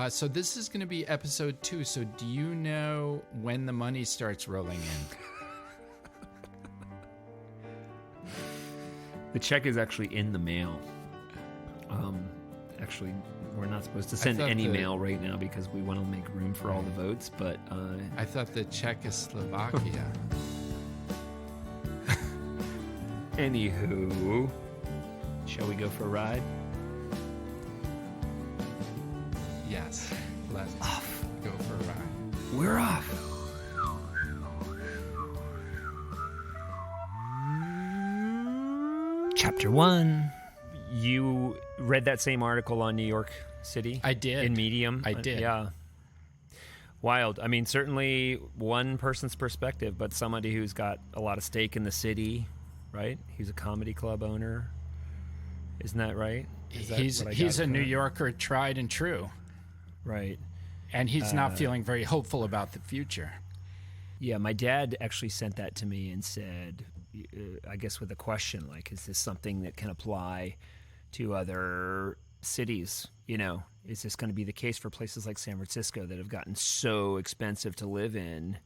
So this is going to be episode 2. So do you know when the money starts rolling in? The check is actually in the mail. Actually, we're not supposed to send any mail right now because we want to make room for all the votes, but... I thought the Czechoslovakia. Anywho, shall we go for a ride? Yes, let's go for a ride. We're off. Chapter 1. You read that same article on New York City? I did. In Medium? I did. Yeah. Wild. I mean, certainly one person's perspective, but somebody who's got a lot of stake in the city, right? He's a comedy club owner. Isn't that right? He's a New Yorker, tried and true. Right. And he's not feeling very hopeful about the future. Yeah, my dad actually sent that to me and said, I guess with a question, like, is this something that can apply to other cities? You know, is this going to be the case for places like San Francisco that have gotten so expensive to live in?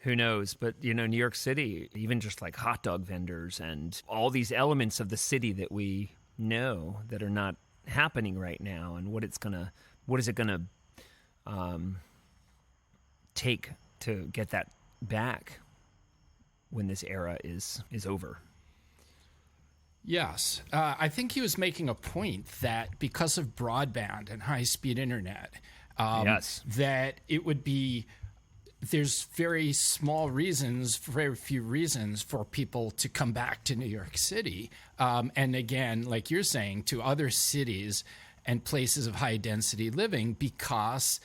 Who knows? But, you know, New York City, even just like hot dog vendors and all these elements of the city that we know that are not happening right now, and what is it going to take to get that back when this era is over? Yes. I think he was making a point that because of broadband and high-speed internet, that it would be, there's very few reasons for people to come back to New York City. And again, like you're saying, to other cities and places of high-density living, because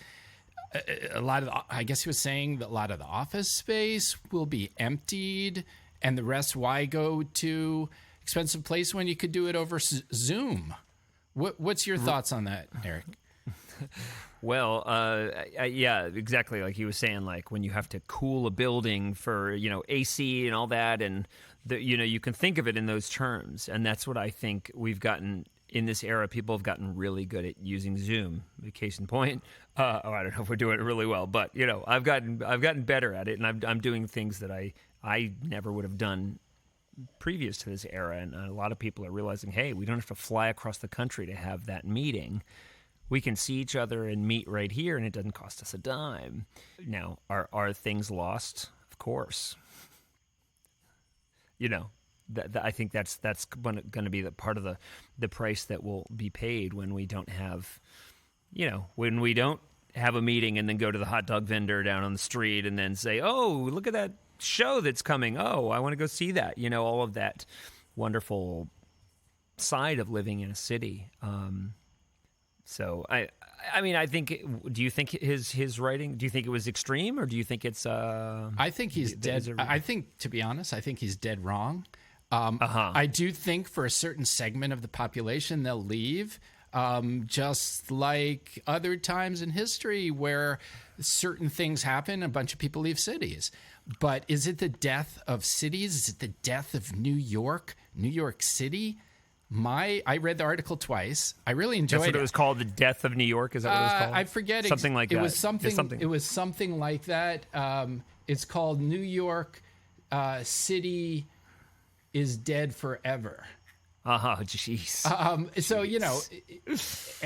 I guess he was saying that a lot of the office space will be emptied, and the rest, why go to expensive place when you could do it over Zoom? What's your thoughts on that, Eric? Well, yeah, exactly. Like he was saying, like when you have to cool a building for, you know, AC and all that, and you can think of it in those terms, and that's what I think we've gotten in this era. People have gotten really good at using Zoom. Case in point, I don't know if we're doing it really well, but you know, I've gotten better at it, and I'm doing things that I never would have done previous to this era. And a lot of people are realizing, hey, we don't have to fly across the country to have that meeting. We can see each other and meet right here, and it doesn't cost us a dime. Now, are things lost? Of course. You know, I think that's going to be the part of the price that will be paid when we don't have, you know, when we don't have a meeting and then go to the hot dog vendor down on the street and then say, oh, look at that show that's coming. Oh, I want to go see that. You know, all of that wonderful side of living in a city. So I mean, I think. Do you think his writing? Do you think it was extreme, or do you think it's? I think he's dead. I think, to be honest, I think he's dead wrong. I do think for a certain segment of the population, they'll leave, just like other times in history where certain things happen. A bunch of people leave cities. But is it the death of cities? Is it the death of New York City? I read the article twice. I really enjoyed it. That's what it was called, The Death of New York? Is that what it was called? I forget. Something like that. It was something like that. It's called New York City is Dead Forever. Jeez. So, you know,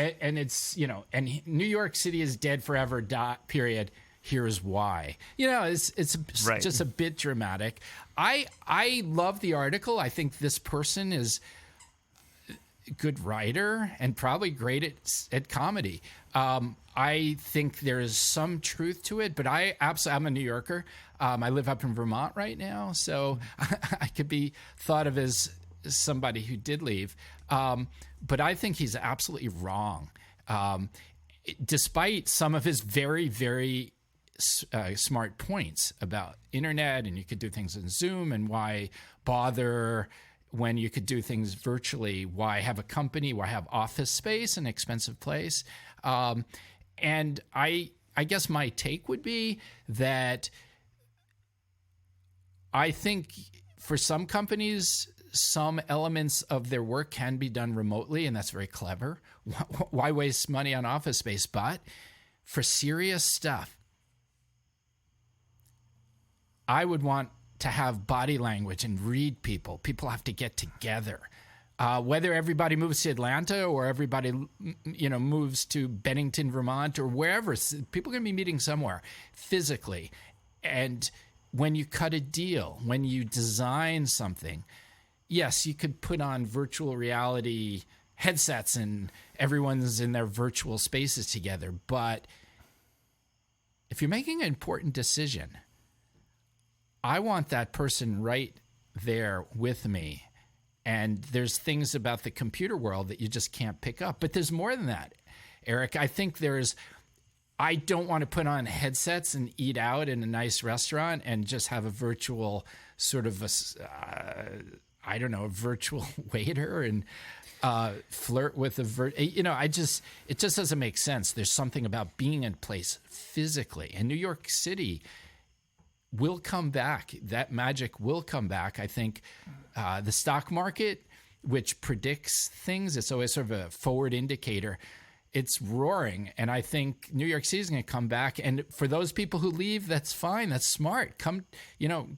and it's, you know, and New York City is dead forever, period. Here's why. You know, it's right. Just a bit dramatic. I love the article. I think this person is a good writer and probably great at comedy. I think there is some truth to it, but I'm a New Yorker. I live up in Vermont right now, so I could be thought of as somebody who did leave. But I think he's absolutely wrong. Despite some of his very, very smart points about internet, and you could do things in Zoom, and why bother when you could do things virtually? Why have a company? Why have office space, an expensive place? And I guess my take would be that I think for some companies, some elements of their work can be done remotely, and that's very clever. Why waste money on office space? But for serious stuff, I would want to have body language and read people. People have to get together. Whether everybody moves to Atlanta or everybody, moves to Bennington, Vermont, or wherever, people are going to be meeting somewhere physically. And when you cut a deal, when you design something, yes, you could put on virtual reality headsets and everyone's in their virtual spaces together. But if you're making an important decision, I want that person right there with me. And there's things about the computer world that you just can't pick up. But there's more than that, Eric. I think I don't want to put on headsets and eat out in a nice restaurant and just have a virtual sort of a virtual waiter and flirt with it just doesn't make sense. There's something about being in place physically. And New York City will come back. That magic will come back. I think the stock market, which predicts things, it's always sort of a forward indicator. It's roaring, and I think New York City is going to come back. And for those people who leave, that's fine. That's smart. Come,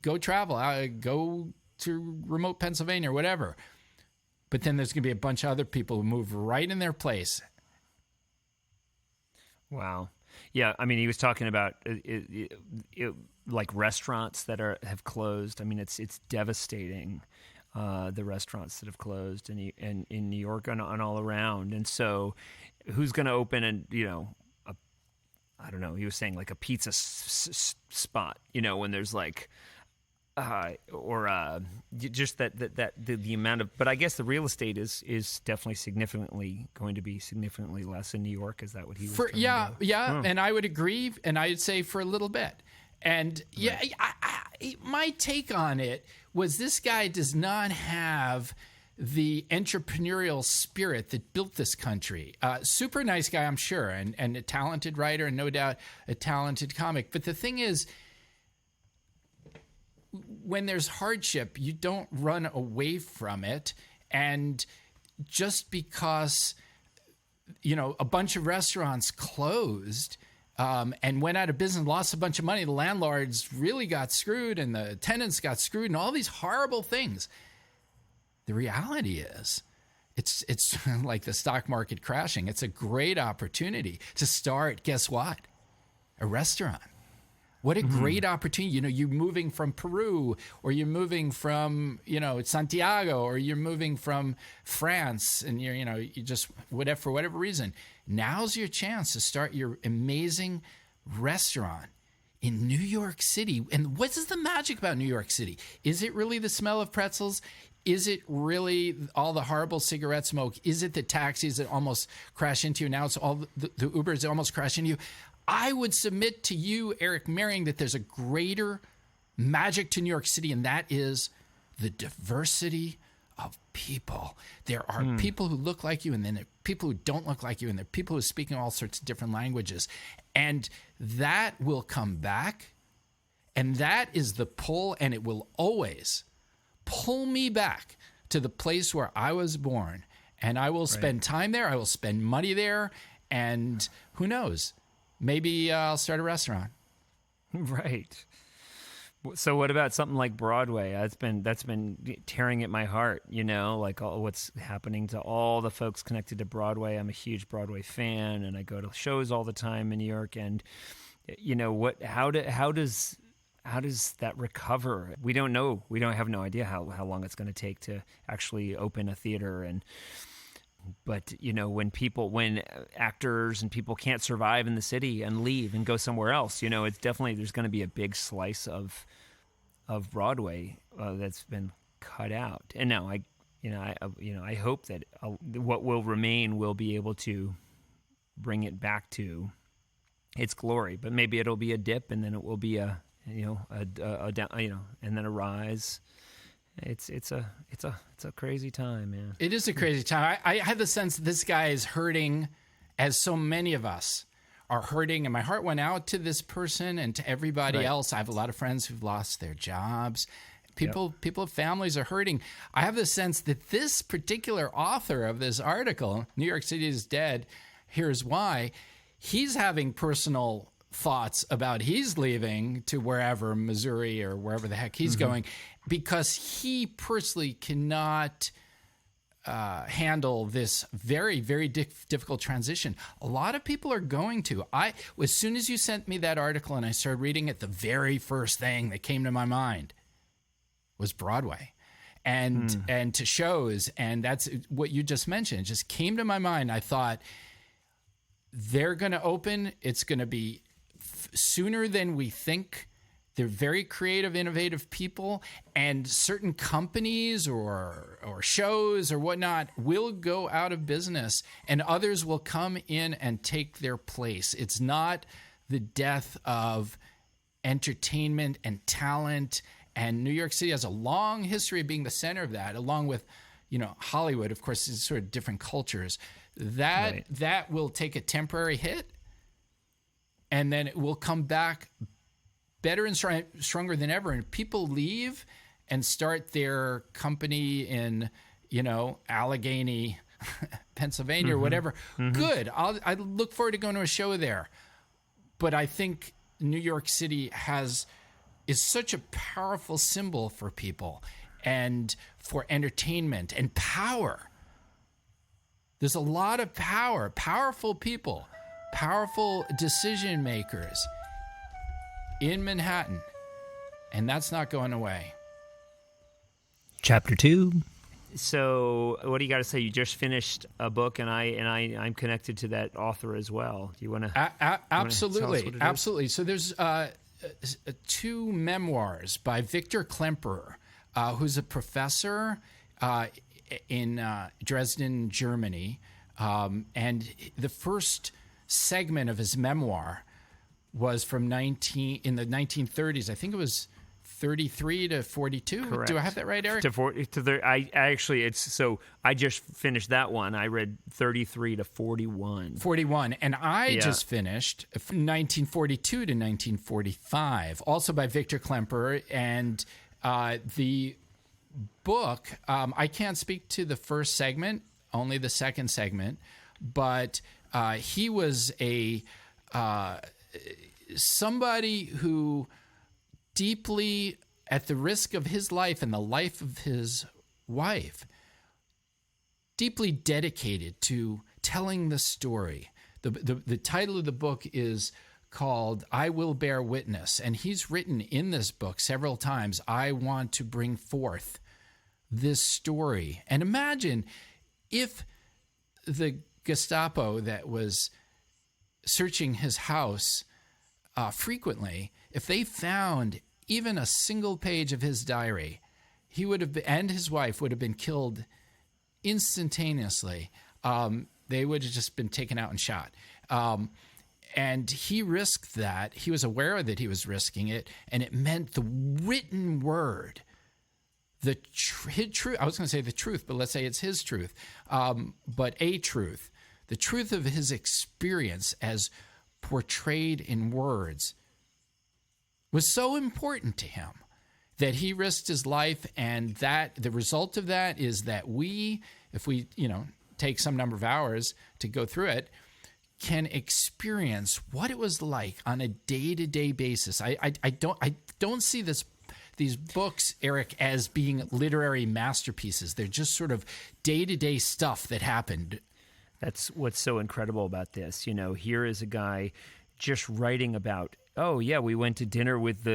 go travel. Go to remote Pennsylvania or whatever. But then there's going to be a bunch of other people who move right in their place. Wow. Yeah, I mean, he was talking about like restaurants that have closed. I mean, it's devastating, the restaurants that have closed in New York and all around. And so, who's going to open I don't know. He was saying like a pizza spot, when there's like, just the amount of. But I guess the real estate is definitely going to be significantly less in New York. Is that what he was? Yeah. And I would agree, and I would say for a little bit. And right. My take on it was this guy does not have the entrepreneurial spirit that built this country. Super nice guy, I'm sure, and a talented writer, and no doubt a talented comic. But the thing is, when there's hardship, you don't run away from it. And just because, a bunch of restaurants closed and went out of business, lost a bunch of money, the landlords really got screwed and the tenants got screwed and all these horrible things. The reality is, it's like the stock market crashing. It's a great opportunity to start, guess what? A restaurant. What a great opportunity. You're moving from Peru, or you're moving from, Santiago, or you're moving from France, and you just, for whatever reason. Now's your chance to start your amazing restaurant in New York City. And what is the magic about New York City? Is it really the smell of pretzels? Is it really all the horrible cigarette smoke? Is it the taxis that almost crash into you? Now it's all the Ubers that almost crash into you. I would submit to you, Eric Merring, that there's a greater magic to New York City, and that is the diversity of people. There are people who look like you, and then there are people who don't look like you, and there are people who speak in all sorts of different languages. And that will come back, and that is the pull, and it will always pull me back to the place where I was born. And I will spend time there. I will spend money there. And who knows? Maybe I'll start a restaurant. Right. So what about something like Broadway? That's been tearing at my heart, like what's happening to all the folks connected to Broadway. I'm a huge Broadway fan, and I go to shows all the time in New York. And how does that recover? We don't know. We don't have no idea how long it's going to take to actually open a theater. But when actors and people can't survive in the city and leave and go somewhere else, it's definitely, there's going to be a big slice of Broadway that's been cut out. And now I hope that what will remain will be able to bring it back to its glory. But maybe it'll be a dip, and then it will be a down, and then a rise. It's a crazy time, man. It is a crazy time. I have the sense that this guy is hurting, as so many of us are hurting. And my heart went out to this person and to everybody else. I have a lot of friends who've lost their jobs. People, families are hurting. I have the sense that this particular author of this article, New York City is Dead, here's why, he's having personal thoughts about he's leaving to wherever, Missouri or wherever the heck he's going, because he personally cannot handle this very, very difficult transition. A lot of people are going to. As soon as you sent me that article and I started reading it, the very first thing that came to my mind was Broadway and to shows. And that's what you just mentioned. It just came to my mind. I thought, they're going to open. It's going to be sooner than we think. They're very creative, innovative people, and certain companies or shows or whatnot will go out of business, and others will come in and take their place. It's not the death of entertainment and talent, and New York City has a long history of being the center of that, along with, Hollywood, of course, is sort of different cultures. That will take a temporary hit, and then it will come back better and stronger than ever. And people leave and start their company in, Allegheny, Pennsylvania, or whatever. Good. I look forward to going to a show there. But I think New York City is such a powerful symbol for people and for entertainment and power. There's a lot of power, powerful people, powerful decision makers in Manhattan, and that's not going away. Chapter 2. So, what do you got to say? You just finished a book, and I'm connected to that author as well. Do you want to? Absolutely. So there's 2 memoirs by Viktor Klemperer, who's a professor in Dresden, Germany, and the first segment of his memoir was from in the 1930s. I think it was 33 to 42. Correct. Do I have that right, Eric? I just finished that one. I read 33 to 41. 41, and I just finished from 1942 to 1945, also by Viktor Klemperer, and the book. I can't speak to the first segment, only the second segment, but he was somebody who deeply, at the risk of his life and the life of his wife, deeply dedicated to telling the story. The title of the book is called I Will Bear Witness, and he's written in this book several times, I want to bring forth this story. And imagine if the Gestapo that was searching his house frequently, if they found even a single page of his diary, he would have been, and his wife would have been killed instantaneously. They would have just been taken out and shot. And he risked that. He was aware that he was risking it, and it meant the written word, his truth. I was going to say the truth, but let's say it's his truth, but a truth. The truth of his experience as portrayed in words was so important to him that he risked his life, and that the result of that is that if we take some number of hours to go through it, can experience what it was like on a day-to-day basis. I don't see these books, Eric, as being literary masterpieces. They're just sort of day-to-day stuff that happened. That's what's so incredible about this. Here is a guy just writing about, oh yeah, we went to dinner with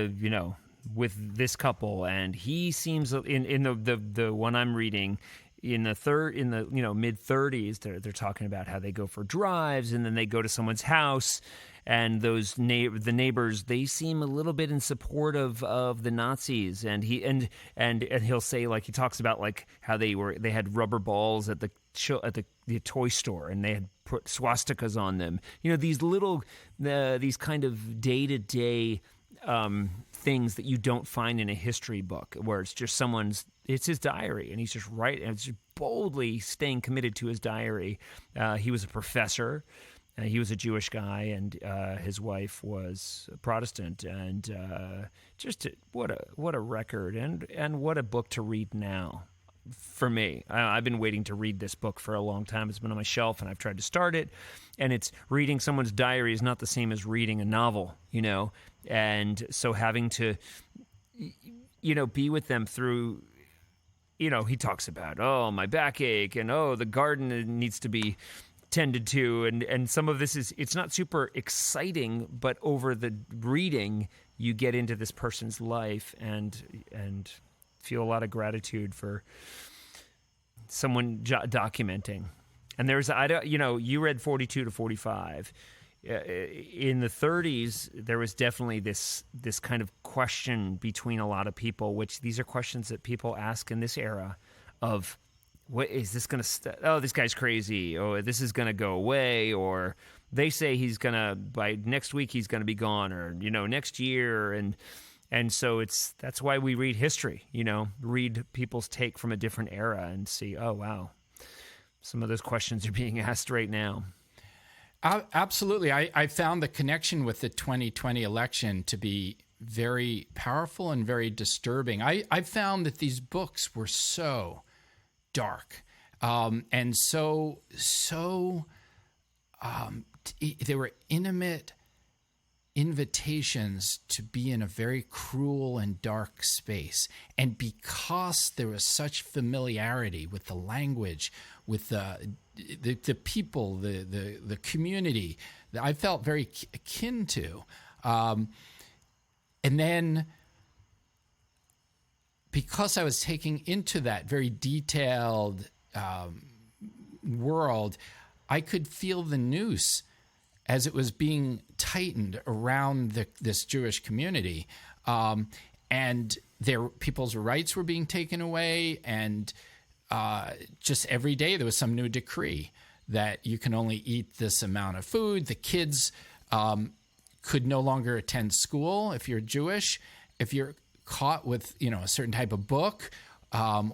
with this couple, and he seems in the one I'm reading in the mid 30s. They're talking about how they go for drives, and then they go to someone's house, and the neighbors, they seem a little bit in support of the Nazis, and he'll say, like, he talks about like how they had rubber balls at the toy store, and they had put swastikas on them. These little these kind of day-to-day things that you don't find in a history book, where it's just it's his diary, and he's just writing, and it's just boldly staying committed to his diary. He was a professor. He was a Jewish guy, and his wife was a Protestant. And what a record, and what a book to read now. For me, I've been waiting to read this book for a long time. It's been on my shelf, and I've tried to start it. And it's reading someone's diary is not the same as reading a novel, And so having to, be with them through, he talks about, my backache, and the garden needs to be tended to, and some of this it's not super exciting, but over the reading, you get into this person's life and feel a lot of gratitude for someone documenting. And there's, you read 42 to 45. In the 30s, there was definitely this kind of question between a lot of people, which these are questions that people ask in this era of, what is this going to, this guy's crazy, or this is going to go away, or they say he's going to, by next week, he's going to be gone, or, next year. And so that's why we read history, read people's take from a different era and see, oh, wow, some of those questions are being asked right now. Absolutely. I found the connection with the 2020 election to be very powerful and very disturbing. I found that these books were so dark and so they were intimate invitations to be in a very cruel and dark space. And because there was such familiarity with the language, with the people, the community that I felt very akin to. And then because I was taking into that very detailed world, I could feel the noose as it was being tightened around this Jewish community. And people's rights were being taken away, and just every day there was some new decree that you can only eat this amount of food. The kids could no longer attend school if you're Jewish. If you're caught with a certain type of book,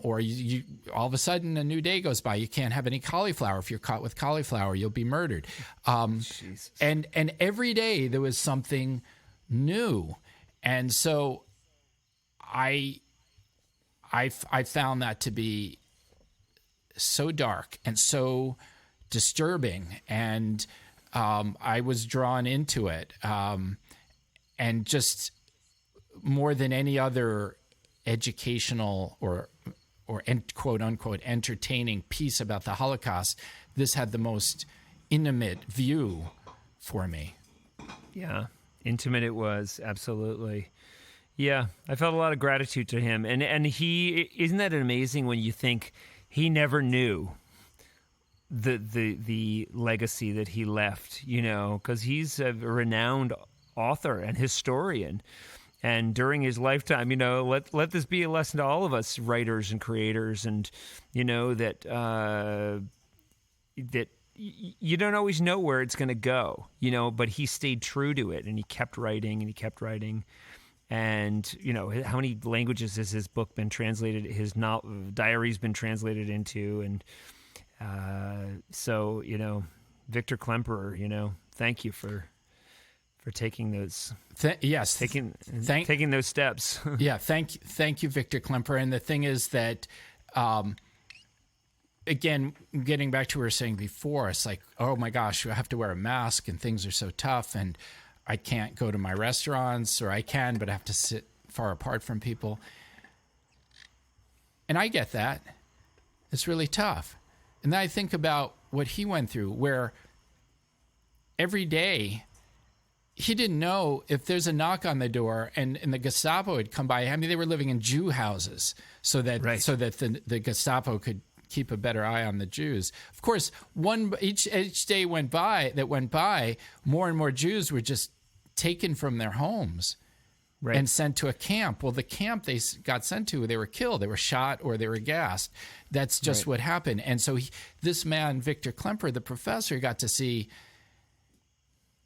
or you all of a sudden a new day goes by, you can't have any cauliflower. If you're caught with cauliflower, you'll be murdered. And every day there was something new, and so I found that to be so dark and so disturbing, and I was drawn into it, and just more than any other educational or quote unquote entertaining piece about the Holocaust, this had the most intimate view for me. Yeah, intimate it was, absolutely. Yeah, I felt a lot of gratitude to him, and he, isn't that amazing when you think he never knew the legacy that he left, because he's a renowned author and historian. And during his lifetime, let this be a lesson to all of us writers and creators, and that you don't always know where it's going to go, but he stayed true to it, and he kept writing, and he kept writing. And how many languages has his book been translated? His diaries been translated into, and so Viktor Klemperer, thank you for taking those. Taking those steps. Yeah, thank you, Viktor Klemperer. And the thing is that, again, getting back to what we were saying before, it's like, oh my gosh, I have to wear a mask and things are so tough, and I can't go to my restaurants, or I can, but I have to sit far apart from people. And I get that. It's really tough. And then I think about what he went through, where every day he didn't know if there's a knock on the door and the Gestapo had come by. I mean, they were living in Jew houses so that the Gestapo could keep a better eye on the Jews. Of course, each day went by, more and more Jews were just taken from their homes and sent to a camp. Well, the camp they got sent to, they were killed. They were shot or they were gassed. That's just what happened. And so this man, Viktor Klemperer, the professor, got to see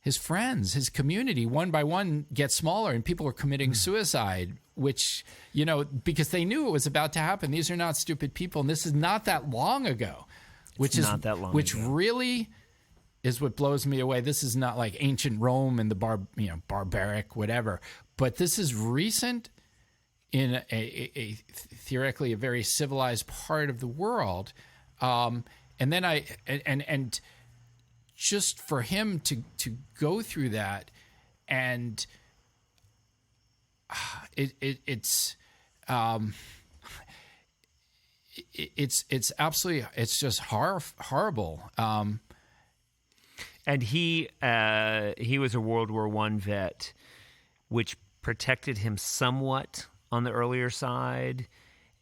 his friends, his community, one by one get smaller, and people were committing suicide, which, because they knew it was about to happen. These are not stupid people, and this is not that long ago, which really is what blows me away. This is not like ancient Rome and the barbaric whatever, but this is recent in a theoretically a very civilized part of the world. And then and just for him to go through that, and it's absolutely, it's just horrible. And he was a World War I vet, which protected him somewhat on the earlier side,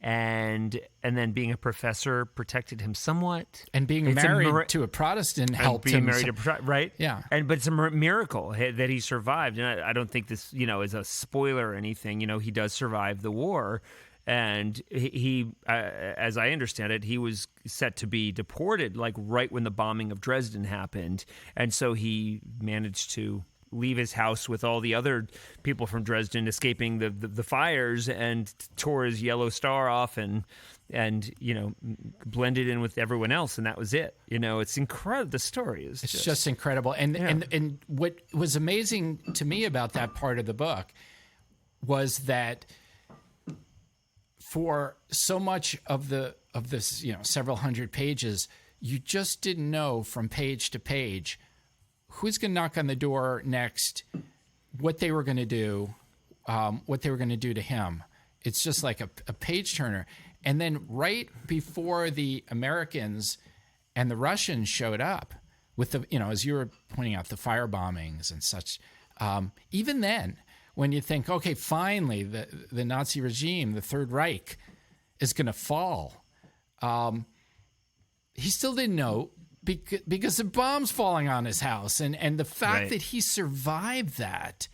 and then being a professor protected him somewhat, and being married to a Protestant helped him. Right? Yeah. But it's a miracle that he survived, and I don't think this is a spoiler or anything. He does survive the war. And he, as I understand it, he was set to be deported, like right when the bombing of Dresden happened. And so he managed to leave his house with all the other people from Dresden escaping the fires, and tore his yellow star off and blended in with everyone else. And that was it. It's incredible. The story is just incredible. And what was amazing to me about that part of the book was that for so much of this, several hundred pages, you just didn't know from page to page who's going to knock on the door next, what they were going to do, what they were going to do to him. It's just like a page turner. And then right before the Americans and the Russians showed up with the, as you were pointing out, the fire bombings and such, even then, when you think, okay, finally, the Nazi regime, the Third Reich, is going to fall, he still didn't know because the bombs falling on his house, and the fact that he survived that,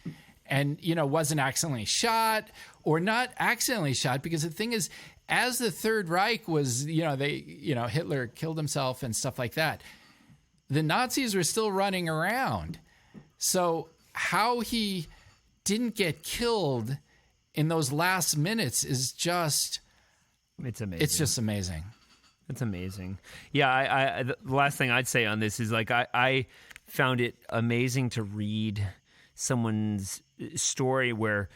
and wasn't accidentally shot or not accidentally shot, because the thing is, as the Third Reich was, Hitler killed himself and stuff like that, the Nazis were still running around. So how he didn't get killed in those last minutes is just, it's amazing. It's just amazing. It's amazing. Yeah. The last thing I'd say on this is, like, I found it amazing to read someone's story where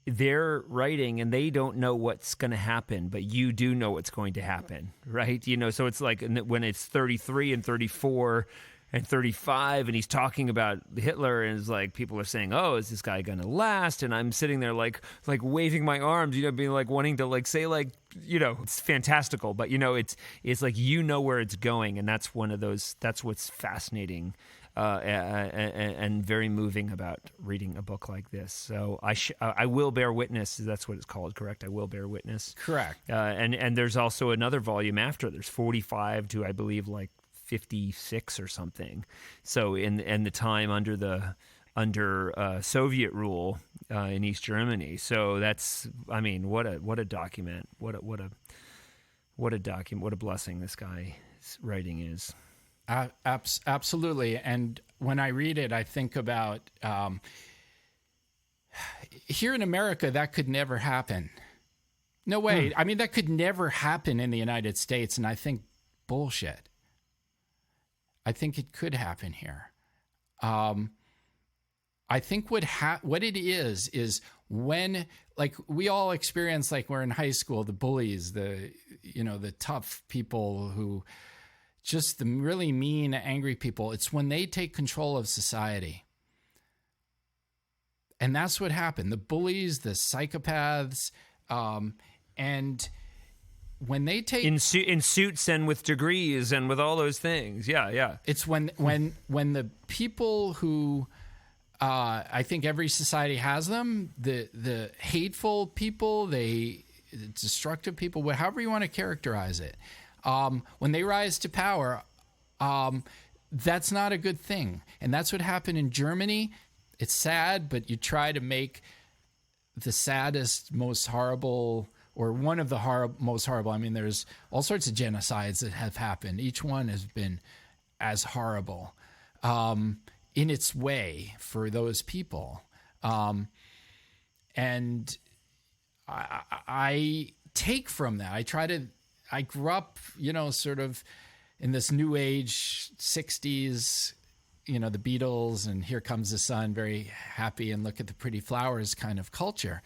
they're writing and they don't know what's going to happen, but you do know what's going to happen. Right. So it's like when it's 33 and 34 and 35, and he's talking about Hitler, and it's like people are saying, "Oh, is this guy gonna last?" And I'm sitting there like waving my arms, being like wanting to say it's fantastical, but it's like where it's going, and that's one of those. That's what's fascinating and very moving about reading a book like this. So I will bear witness. That's what it's called, correct? I will bear witness. Correct. And there's also another volume after. There's 45 to, I believe, 56 or something. So in the time under Soviet rule in East Germany. So that's, what a document. What a document. What a blessing this guy's writing is. Absolutely. And when I read it, I think about here in America, that could never happen. No way. That could never happen in the United States. And I think bullshit. I think it could happen here. I think what it is when, we all experience, we're in high school, the bullies, the tough people who just the really mean, angry people. It's when they take control of society. And that's what happened. The bullies, the psychopaths, and when they take in suits and with degrees and with all those things, yeah. It's when the people who I think every society has them, the hateful people, the destructive people, however you want to characterize it, when they rise to power, that's not a good thing, and that's what happened in Germany. It's sad, but you try to make the saddest, most horrible, or one of the most horrible. There's all sorts of genocides that have happened. Each one has been as horrible in its way for those people. And I take from that. I grew up, sort of in this new age 60s the Beatles and Here Comes the Sun, very happy and look at the pretty flowers kind of culture.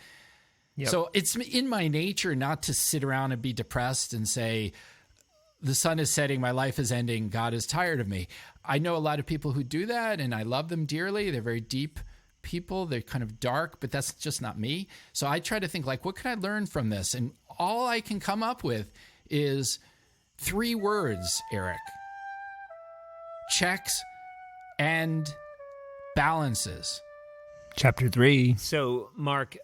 Yep. So it's in my nature not to sit around and be depressed and say, the sun is setting, my life is ending, God is tired of me. I know a lot of people who do that, and I love them dearly. They're very deep people. They're kind of dark, but that's just not me. So I try to think, like, what can I learn from this? And all I can come up with is 3 words, Eric. Checks and balances. Chapter 3. So, Mark,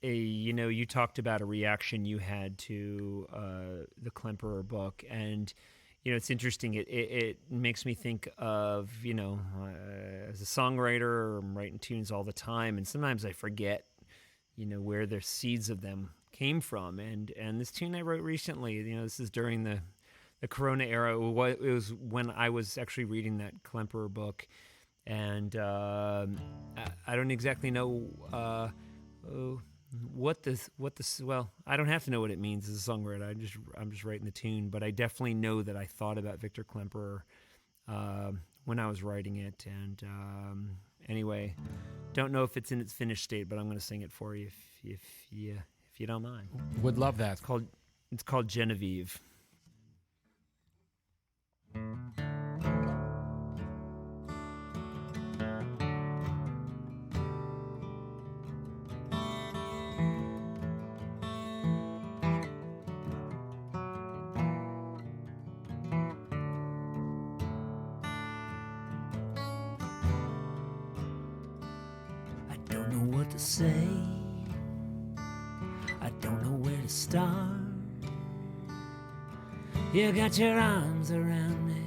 you talked about a reaction you had to the Klemperer book, and it's interesting. It makes me think of as a songwriter, I'm writing tunes all the time, and sometimes I forget where the seeds of them came from. And this tune I wrote recently, this is during the Corona era. It was when I was actually reading that Klemperer book, and I don't exactly know. Well, I don't have to know what it means as a songwriter. I'm just writing the tune, but I definitely know that I thought about Viktor Klemperer when I was writing it. And anyway, don't know if it's in its finished state, but I'm going to sing it for you if you don't mind. Would love that. It's called Genevieve. To say, I don't know where to start. You got your arms around me,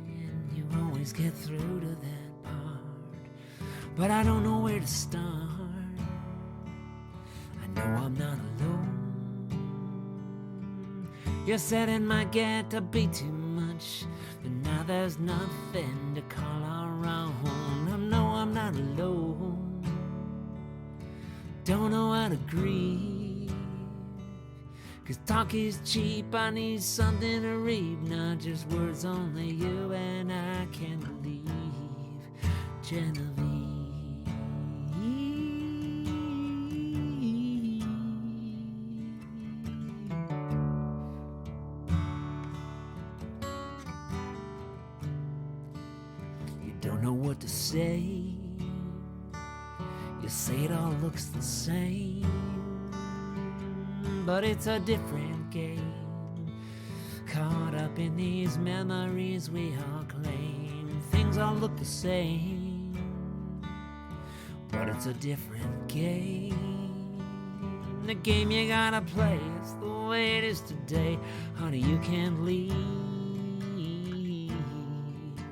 and you always get through to that part. But I don't know where to start. I know I'm not alone. You said it might get to be too much, but now there's nothing to call our own. I know I'm not alone. Don't know how to grieve, 'cause talk is cheap. I need something to read, not just words only you and I can believe. Genevieve, you don't know what to say. You say it all looks the same, but it's a different game. Caught up in these memories we all claim. Things all look the same, but it's a different game. The game you gotta play, it's the way it is today. Honey, you can't leave.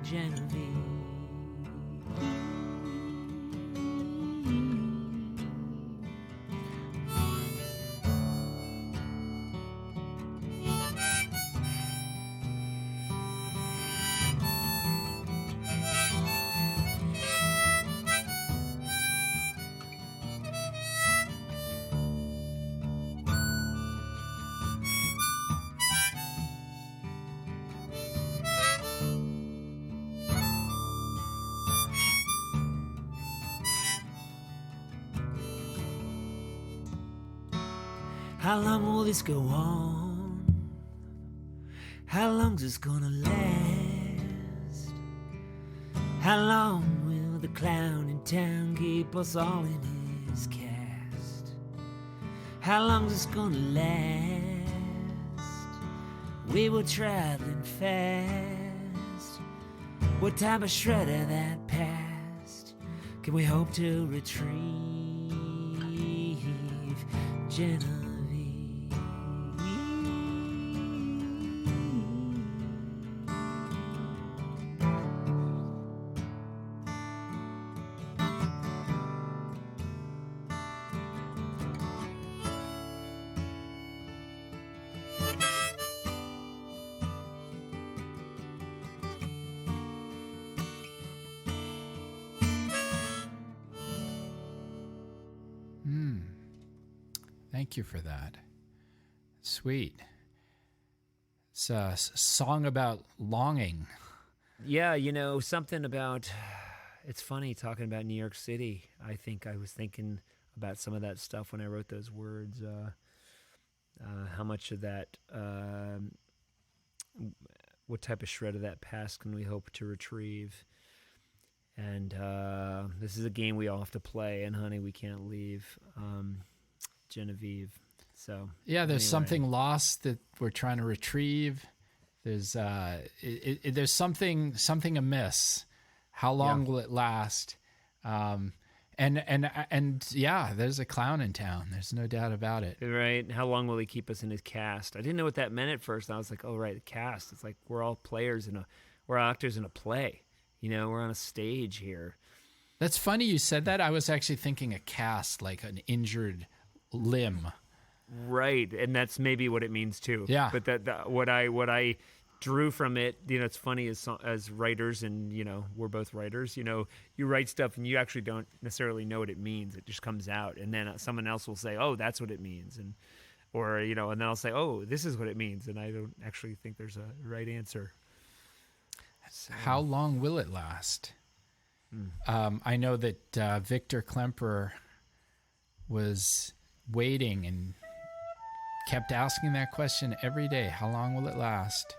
Genevieve, how long will this go on? How long's this gonna last? How long will the clown in town keep us all in his cast? How long's this gonna last? We were traveling fast. What type of shredder that passed can we hope to retrieve? Genevieve. Thank you for that. Sweet. It's a song about longing. Yeah, something about, it's funny talking about New York City. I think I was thinking about some of that stuff when I wrote those words. How much of that, what type of shred of that past can we hope to retrieve? And this is a game we all have to play, and honey, we can't leave. Genevieve. So yeah, there's something lost that we're trying to retrieve. There's there's something amiss. How long will it last? And yeah, there's a clown in town. There's no doubt about it. Right. How long will he keep us in his cast? I didn't know what that meant at first. I was like, oh, right, the cast. It's like we're all players we're actors in a play. We're on a stage here. That's funny you said that. I was actually thinking a cast, like an injured limb. Right, and that's maybe what it means too. Yeah. But that what I drew from it, it's funny as writers, and we're both writers. You write stuff and you actually don't necessarily know what it means. It just comes out, and then someone else will say, "Oh, that's what it means," and then I'll say, "Oh, this is what it means," and I don't actually think there's a right answer. So. How long will it last? I know that Viktor Klemperer was waiting and kept asking that question every day. How long will it last?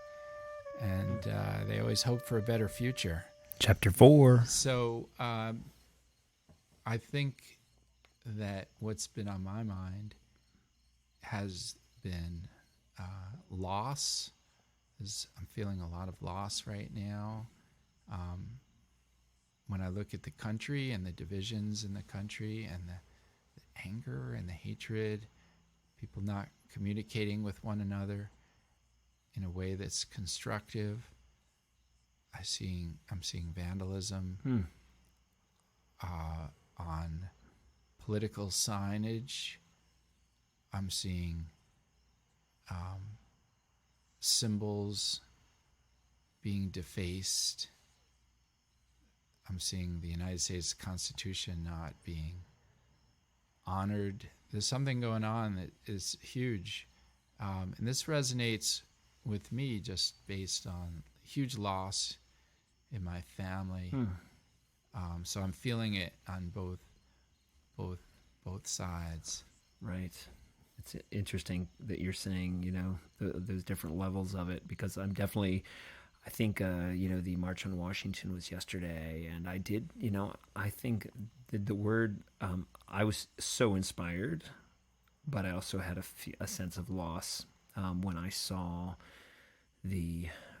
And they always hope for a better future. Chapter 4. So I think that what's been on my mind has been loss. I'm feeling a lot of loss right now. When I look at the country and the divisions in the country and the anger and the hatred, people not communicating with one another in a way that's constructive. I'm seeing vandalism on political signage. I'm seeing symbols being defaced. I'm seeing the United States Constitution not being honored. There's something going on that is huge. And this resonates with me just based on huge loss in my family. So I'm feeling it on both sides. Right. It's interesting that you're saying, those different levels of it, because I'm definitely, I think, the March on Washington was yesterday, and I did, I think the word, I was so inspired, but I also had a sense of loss when I saw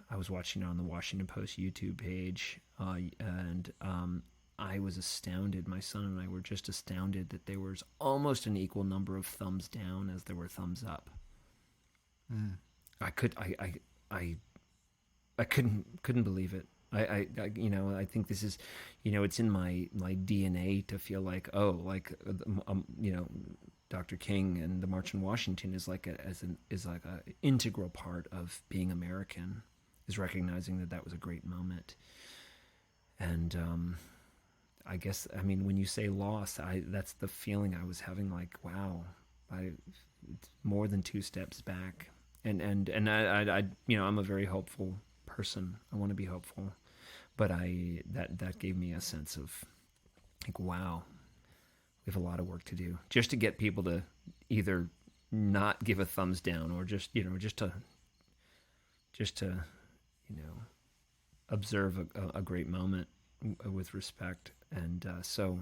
I was watching it on the Washington Post YouTube page, and I was astounded. My son and I were just astounded that there was almost an equal number of thumbs down as there were thumbs up. I couldn't believe it. I think this is, it's in my DNA to feel like, Dr. King and the March on Washington is like a integral part of being American, is recognizing that was a great moment. And I guess, when you say loss, that's the feeling I was having, like, wow, it's more than two steps back. And I I'm a very hopeful person. I want to be hopeful, but that gave me a sense of, like, wow, we have a lot of work to do just to get people to either not give a thumbs down or just to observe a great moment with respect. And so,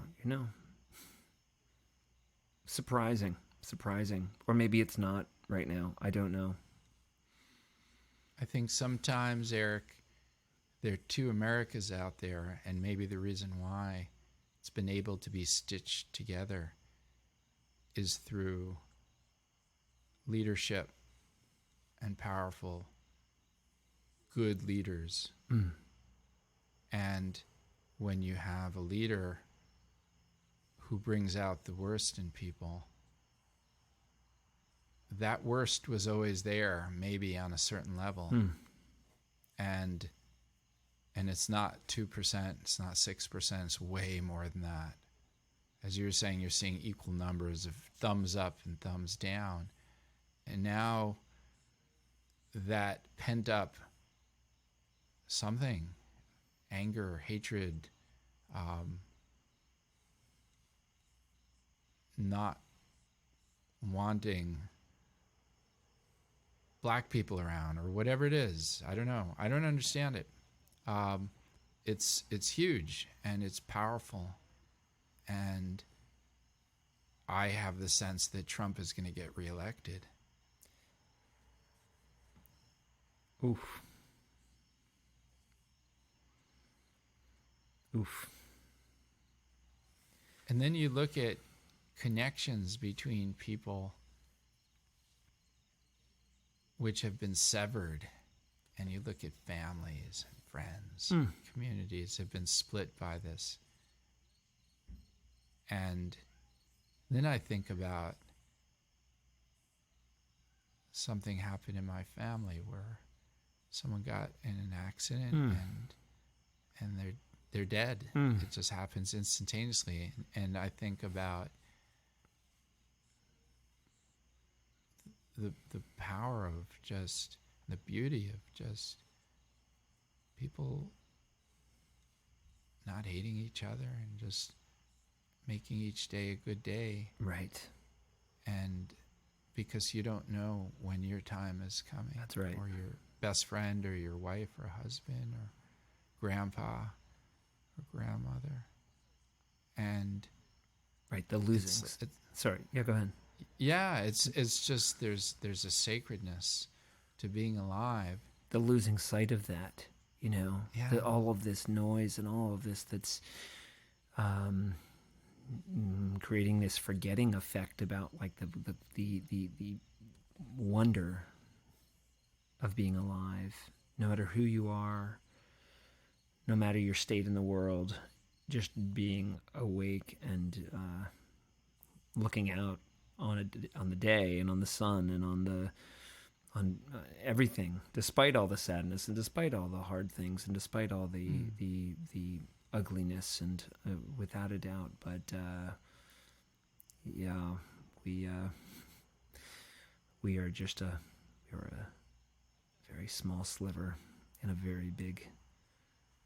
surprising, or maybe it's not right now. I don't know. I think sometimes, Eric, there are two Americas out there, and maybe the reason why it's been able to be stitched together is through leadership and powerful, good leaders. And when you have a leader who brings out the worst in people, that worst was always there, maybe on a certain level. And it's not 2%, it's not 6%, it's way more than that. As you were saying, you're seeing equal numbers of thumbs up and thumbs down. And now that pent up something, anger, hatred, not wanting black people around or whatever it is. I don't know. I don't understand it. It's huge and it's powerful. And I have the sense that Trump is going to get reelected. Oof. Oof. And then you look at connections between people which have been severed, and you look at families and friends, communities have been split by this. And then I think about something happened in my family where someone got in an accident and they're dead. It just happens instantaneously. And I think about the power of just the beauty of just people not hating each other and just making each day a good day. Right. And because you don't know when your time is coming. That's right. Or your best friend or your wife or husband or grandpa or grandmother. And right, the losings. Sorry, yeah, go ahead. Yeah, it's just there's a sacredness to being alive. The losing sight of that, you know, all of this noise and all of this that's creating this forgetting effect about like the wonder of being alive, no matter who you are, no matter your state in the world, just being awake and looking out on the day and on the sun and on everything, despite all the sadness and despite all the hard things and despite all the ugliness and without a doubt. But we are just a very small sliver in a very big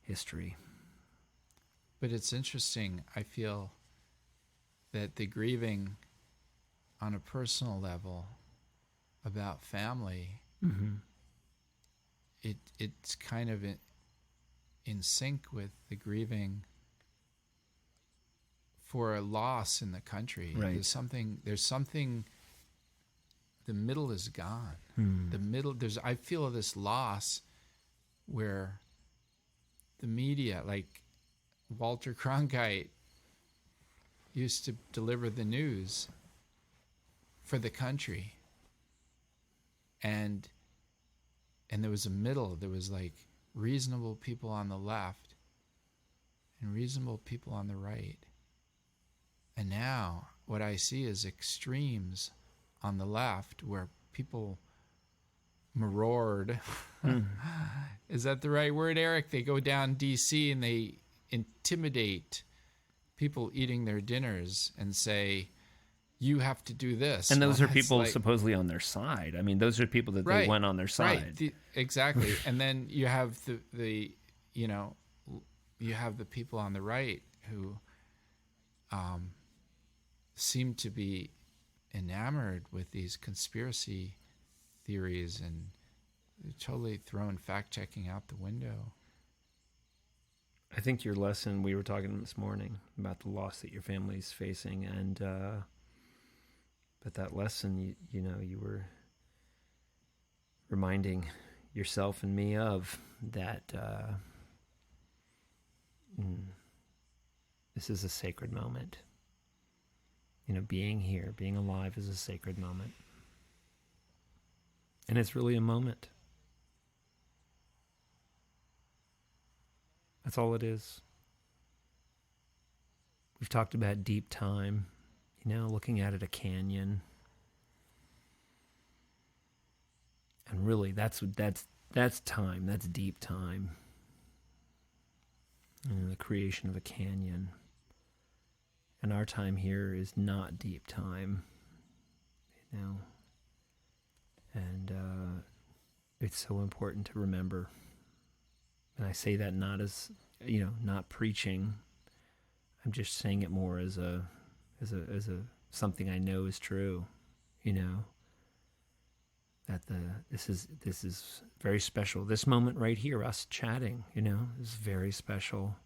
history. But it's interesting. I feel that the grieving on a personal level about family, it's kind of in sync with the grieving for a loss in the country. Right. There's something, the middle is gone. The middle, I feel this loss where the media, like Walter Cronkite used to deliver the news for the country. And there was a middle. There was like reasonable people on the left and reasonable people on the right. And now what I see is extremes on the left where people maraud. Is that the right word, Eric? They go down DC and they intimidate people eating their dinners and say, you have to do this. And those are people supposedly on their side. I mean, those are people that they went on their side. Right. Exactly. And then you have you have the people on the right who seem to be enamored with these conspiracy theories and totally thrown fact-checking out the window. I think your lesson, we were talking this morning about the loss that your family's facing, and but that lesson, you were reminding yourself and me of that this is a sacred moment. Being here, being alive is a sacred moment. And it's really a moment. That's all it is. We've talked about deep time, looking at it, a canyon. And really, that's time. That's deep time. The creation of a canyon. And our time here is not deep time, And it's so important to remember. And I say that not as not preaching. I'm just saying it more as a something I know is true, that this is very special. This moment right here, us chatting, is very special.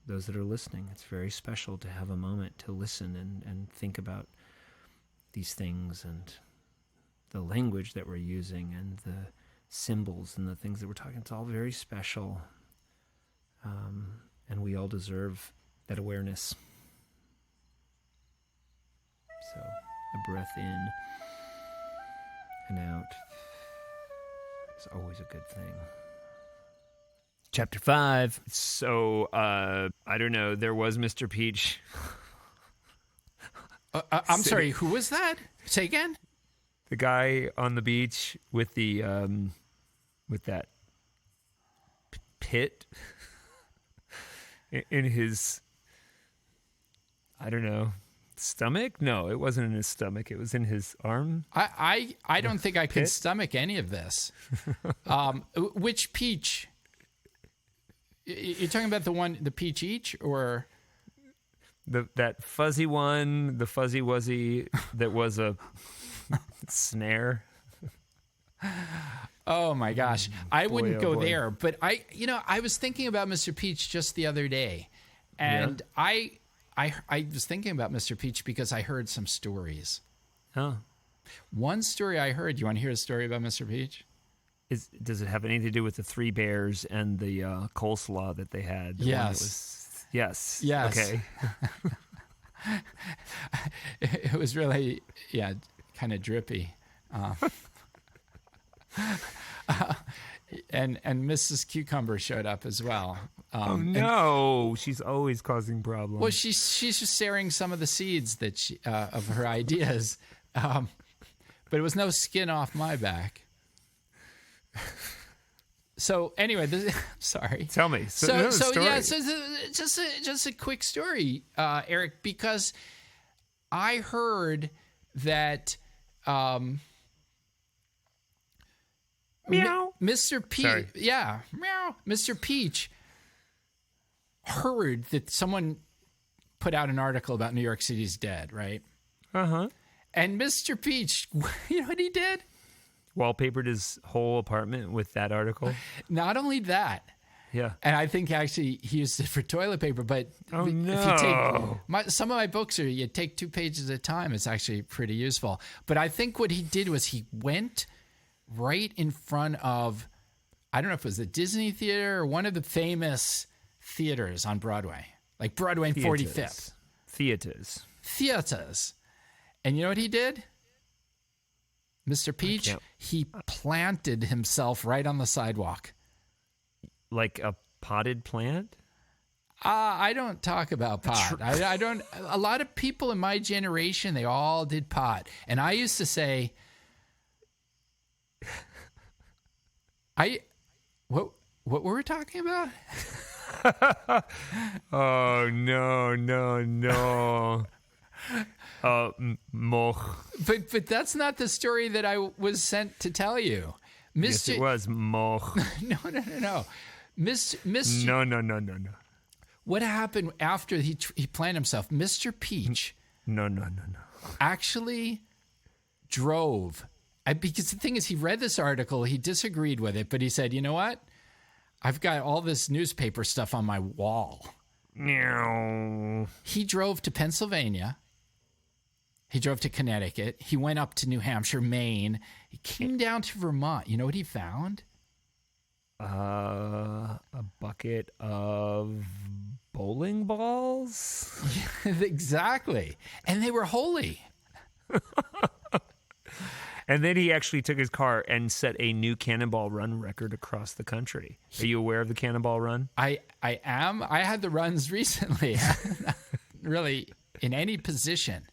Those that are listening, it's very special to have a moment to listen and think about these things and the language that we're using and the symbols and the things that we're talking. It's all very special. And we all deserve that awareness. So a breath in and out is always a good thing. Chapter 5. So, I don't know. There was Mr. Peach. I'm sorry, who was that? Say again? The guy on the beach with the, with that pit in his, I don't know, stomach? No, it wasn't in his stomach. It was in his arm. I don't think I could stomach any of this. Which peach? You're talking about the peach each, or that fuzzy one, the fuzzy wuzzy that was a snare? Oh my gosh, I wouldn't go there. But I was thinking about Mr. Peach just the other day, and I was thinking about Mr. Peach because I heard some stories. Oh, one story I heard. You want to hear a story about Mr. Peach? Does it have anything to do with the three bears and the coleslaw that they had? Yes. Yes. Okay. It was really, kind of drippy. And Mrs. Cucumber showed up as well. Oh no, she's always causing problems. Well, she's just sharing some of the seeds that of her ideas, but it was no skin off my back. So anyway, sorry. Tell me. Just a quick story, Eric, because I heard that meow. Mr. Peach, meow. Mr. Peach heard that someone put out an article about New York City's dead, right? Uh-huh. And Mr. Peach, you know what he did? Wallpapered his whole apartment with that article. Not only that. Yeah. And I think actually he used it for toilet paper, but if you take some of my books you take 2 pages at a time, it's actually pretty useful. But I think what he did was he went right in front of, I don't know if it was the Disney Theater or one of the famous theaters on Broadway, like Broadway and 45th. Theaters. And you know what he did? Mr. Peach, he planted himself right on the sidewalk. Like a potted plant? I don't talk about pot. I don't. A lot of people in my generation, they all did pot. And I used to say, what were we talking about? Oh, no. Moch. But that's not the story that I was sent to tell you. Yes, it was Moch. No. Mr. No. What happened after he planned himself? Mr. Peach. No. Actually drove. Because the thing is, he read this article, he disagreed with it, but he said, you know what? I've got all this newspaper stuff on my wall. Meow. He drove to Pennsylvania. He drove to Connecticut. He went up to New Hampshire, Maine. He came down to Vermont. You know what he found? A bucket of bowling balls? Exactly. And they were holy. And then he actually took his car and set a new Cannonball Run record across the country. Are you aware of the Cannonball Run? I am. I had the runs recently. Not really in any position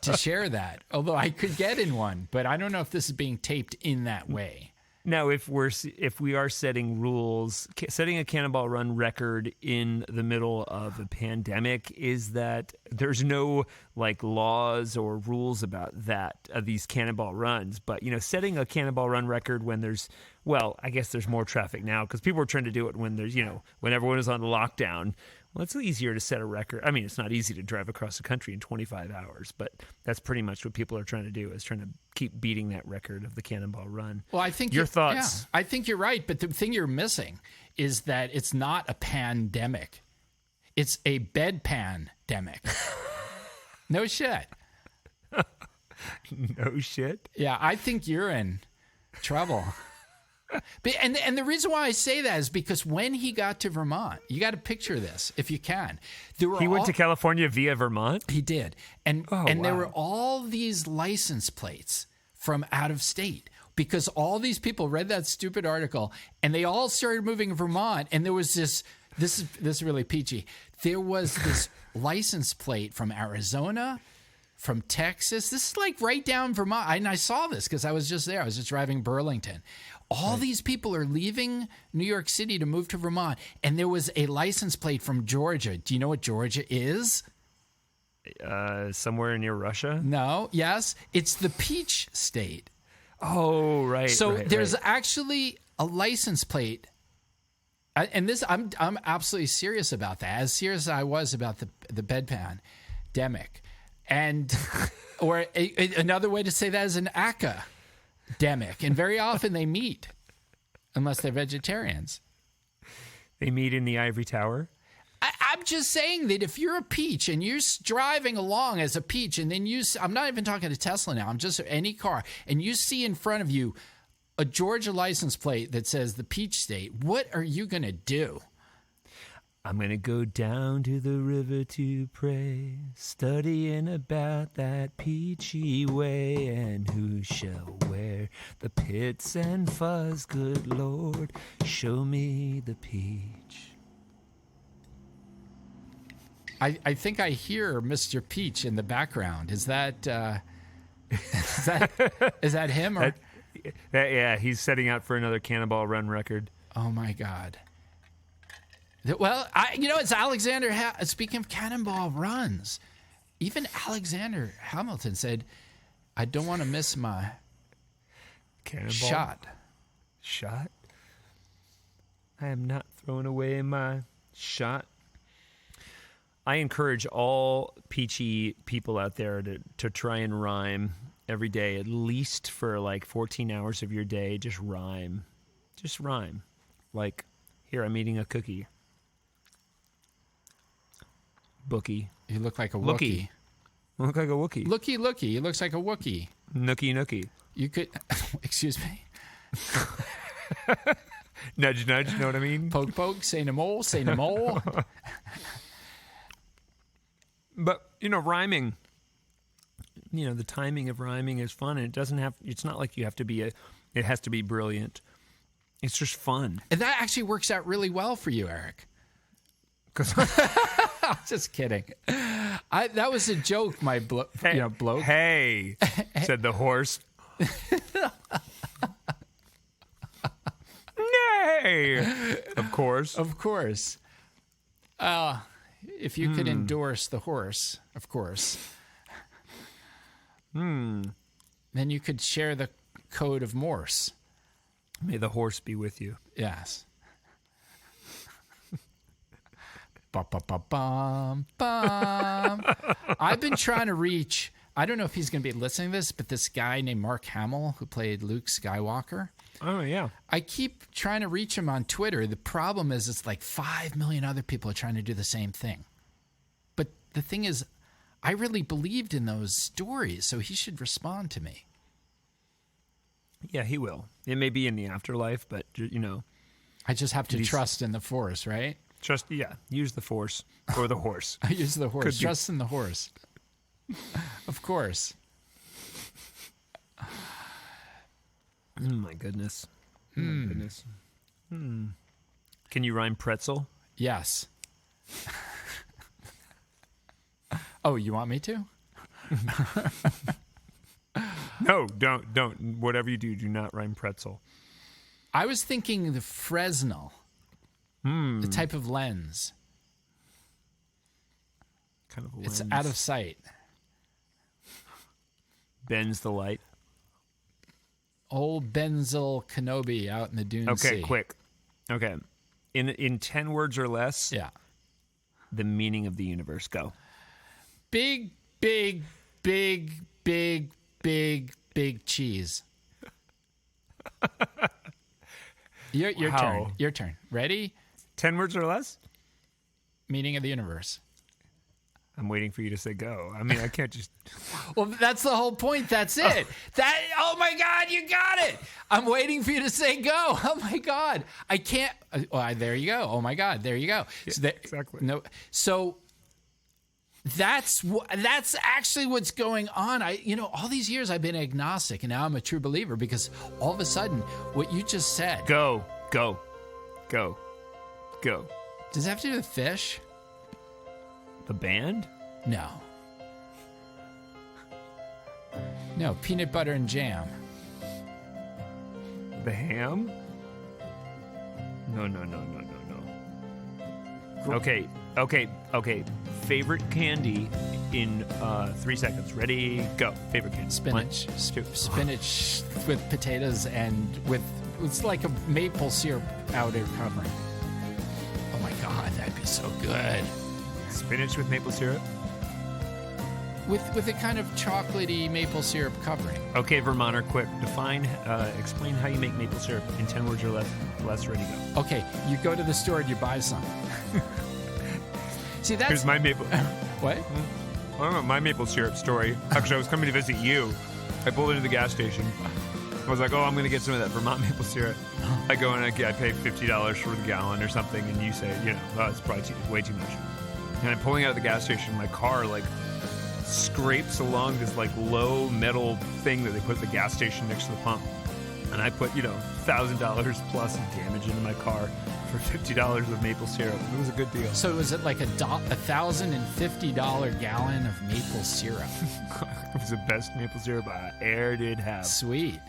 to share that. Although I could get in one, but I don't know if this is being taped in that way. Now, if we are setting rules, setting a Cannonball Run record in the middle of a pandemic, is that there's no like laws or rules about that these Cannonball Runs. But setting a Cannonball Run record when there's I guess there's more traffic now because people are trying to do it when there's when everyone is on lockdown. Well, it's easier to set a record. I mean, it's not easy to drive across the country in 25 hours, but that's pretty much what people are trying to do, is trying to keep beating that record of the Cannonball Run. Well, I think your thoughts. Yeah, I think you're right, but the thing you're missing is that it's not a pandemic. It's a bedpan-demic. No shit. No shit? Yeah, I think you're in trouble. And the reason why I say that is because when he got to Vermont, you got to picture this if you can. He went to California via Vermont? He did. And there were all these license plates from out of state because all these people read that stupid article and they all started moving to Vermont. And there was this is really peachy. There was this license plate from Arizona, from Texas. This is like right down Vermont. And I saw this because I was just there. I was just driving Burlington. All these people are leaving New York City to move to Vermont. And there was a license plate from Georgia. Do you know what Georgia is? Somewhere near Russia? No. Yes. It's the Peach State. Oh, right. So there's actually a license plate. And this, I'm absolutely serious about that. As serious as I was about the bedpan demic. And, or another way to say that is an academic. And very often they meet, unless they're vegetarians. They meet in the ivory tower? I'm just saying that if you're a peach and you're driving along as a peach and then I'm not even talking to Tesla now, I'm just any car, and you see in front of you a Georgia license plate that says the Peach State, what are you going to do? I'm going to go down to the river to pray, studying about that peachy way, and who shall wear the pits and fuzz, good Lord, show me the peach. I think I hear Mr. Peach in the background. Is that him? Or? Yeah, he's setting out for another Cannonball Run record. Oh, my God. Well, it's Alexander. Speaking of Cannonball Runs, even Alexander Hamilton said, I don't want to miss my Cannonball shot. I am not throwing away my shot. I encourage all peachy people out there to try and rhyme every day, at least for like 14 hours of your day. Just rhyme. Like, here, I'm eating a cookie. Bookie. You look like a Wookie. I look like a Wookie. Looky. He looks like a Wookie. Nookie. You could, excuse me. Nudge, know what I mean? Poke, say no more. But, rhyming, the timing of rhyming is fun. And it's not like you have to be it has to be brilliant. It's just fun. And that actually works out really well for you, Eric. Just kidding. That was a joke, my bloke. Hey, said the horse. Nay. Of course. If you could endorse the horse, of course. Then you could share the code of Morse. May the horse be with you. Yes. Bum. I've been trying to reach, I don't know if he's going to be listening to this, but this guy named Mark Hamill who played Luke Skywalker. Oh, yeah. I keep trying to reach him on Twitter. The problem is it's like 5 million other people are trying to do the same thing. But the thing is, I really believed in those stories, so he should respond to me. Yeah, he will. It may be in the afterlife, but, I just have to trust in the Force, right? Use the Force or the horse. I use the horse. Trust in the horse. Of course. Oh, my goodness. Can you rhyme pretzel? Yes. Oh, you want me to? No, don't. Whatever you do not rhyme pretzel. I was thinking the Fresnel, the type of lens. Kind of It's lens. out of sight. Bends the light. Old Benzel Kenobi out in the Dune Sea. Okay, quick. Okay. In 10 words or less, Yeah. the meaning of the universe. Go. Big, big, big, big, big, big cheese. Your Wow. turn. Your turn. Ready? 10 words or less? Meaning of the universe. I'm waiting for you to say go. I mean, I can't just... Well, that's the whole point. That's it. Oh my God, you got it. I'm waiting for you to say go. Oh my God. I can't. There you go. Oh my God. There you go. Yeah, exactly. No. So that's actually what's going on. All these years I've been agnostic, and now I'm a true believer because all of a sudden what you just said. Go. Go. Go. Go. Does it have to do with fish? The band? No. No, peanut butter and jam. The ham? No. Okay. Favorite candy in 3 seconds. Ready, go. Favorite candy. Spinach. 1, 2. Spinach with potatoes and it's like a maple syrup outer covering. Oh my God, that'd be so good. Spinach with maple syrup? With a kind of chocolatey maple syrup covering. Okay, Vermonter, quick. Explain how you make maple syrup in 10 words or less. Ready, go. Okay, you go to the store and you buy some. See, that's... Here's my maple... What? I don't know, my maple syrup story. Actually, I was coming to visit you. I pulled into the gas station. I was like, I'm going to get some of that Vermont maple syrup. I go and I pay $50 for the gallon or something, and you say, it's probably way too much. And I'm pulling out of the gas station, my car, scrapes along this, low metal thing that they put at the gas station next to the pump. And I put, $1,000 plus of damage into my car for $50 of maple syrup. It was a good deal. So was it like a $1,050 gallon of maple syrup? It was the best maple syrup I ever did have. Sweet.